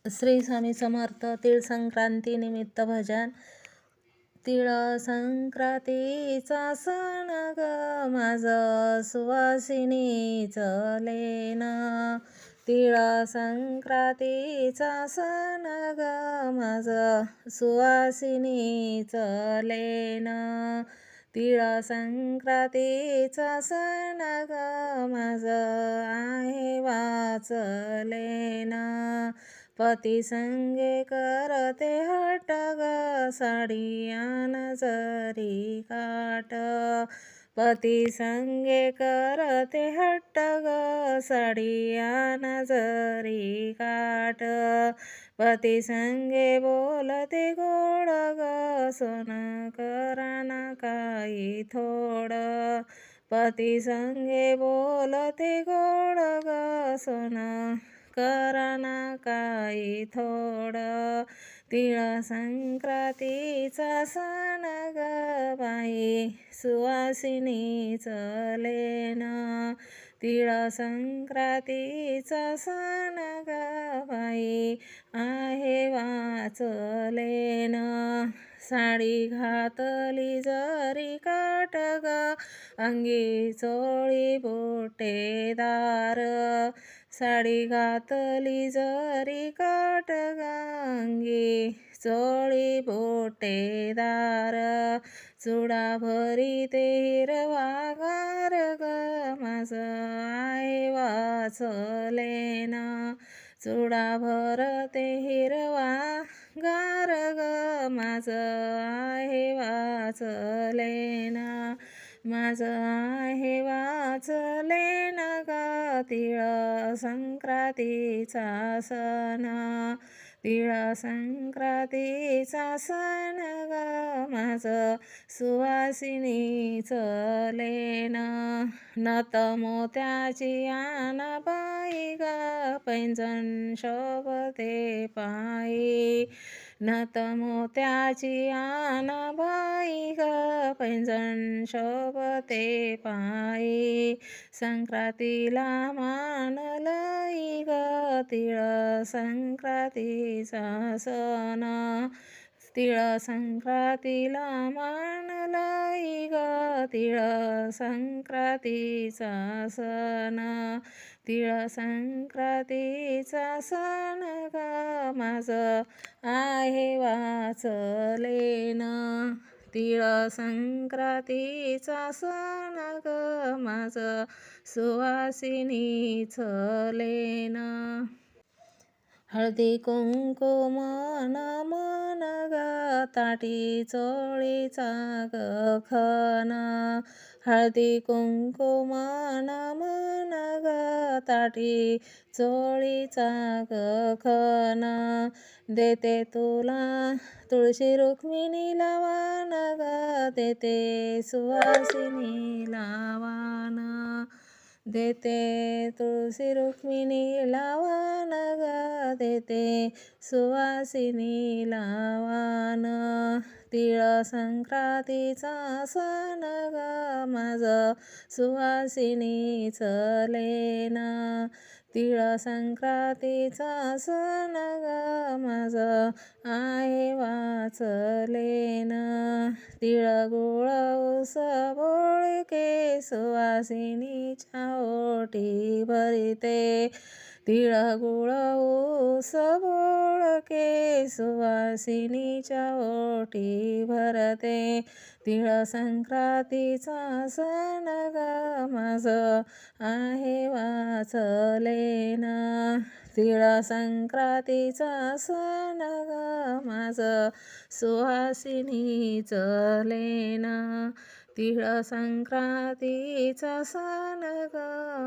श्री स्वामी समर्थ. तीळ संक्रांती निमित्त भजन. तीळ संक्रांतीचा सण ग माझं सुवासिनीचं लेणं. तीळ संक्रांतीचा सण ग माझं सुवासिनीचं लेणं. तीळ संक्रांतीचा सण ग माझं आहे वाचलेनं. पती संगे करते हट ग साडी आण जरी काट. पती संगे करते हट ग साडी आण जरी काट. पती संगे बोलते गोड ग सोनं कराना काही थोडं. पती संगे बोलते गोड ग सोनं कराना काही थोडं. तीळ संक्रांतीचा सण ग बाई सुवासिनीचं लेणं. तीळ संक्रांतीचा सण ग बाई आहे वाचलेनं. साडी घातली जरी काट ग अंगी चोळी बुट्टेदार. साडी घातली जरी काट ग अंगी चोळी बुट्टेदार. चुडा भरीते हिरवा गार ग माझं आहे वाचलेनं. चुडा भरते हिरवा गार ग माझं आहे वाचलेनं. माझं आहे वाचलेनं ग तीळ संक्रांतीचा सण. तीळ संक्रांतीचा सण ग माझं सुवासिनीचं लेणं. नथ मोत्याची आण बाई ग पैंजण शोभते पायी. नथ मोत्याची आण बाई ग पैंजण शोभते पायी. संक्रांतीला मानलंय ग तीळ संक्रांतीचा सण. तीळ संक्रांतीला मानलंय ग तीळ संक्रांतीचा सण. तीळ संक्रांतीचा सण ग माझं आहे वाचलेनं. तीळ संक्रांतीचा सण ग माझं सुवासिनीचं लेणं. हळदी कुंकुम मन ग ताटी चोळीचा ग खण. हळदी कुंकुम मन ग ताटी चोळीचा ग खण. देते तुला तुळशी रुक्मिणीला वाण ग देते सुवासिनीला वाण. देते तुळशी रुक्मिणीला वाण ग देते सुवासिनीला वाण. तीळ संक्रांतीचा सण ग माझं सुवासिनीचं लेणं. तीळ संक्रांतीचा सण ग माझं आहे वाचलेनं. तिळगुळ ऊस बोळके सुवासिनीच्या ओटी भरिते. तिळगुळ ऊस बोळके सुवासिनीच्या ओटी भरते. तीळ संक्रांतीचा सण ग माझं आहे वाचलेनं. तीळ संक्रांतीचा सण ग माझं सुवासिनीचं लेणं. तीळ संक्रांतीचा सण ग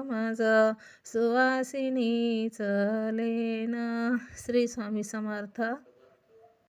माझं सुवासिनीचं लेणं. श्री स्वामी समर्थ.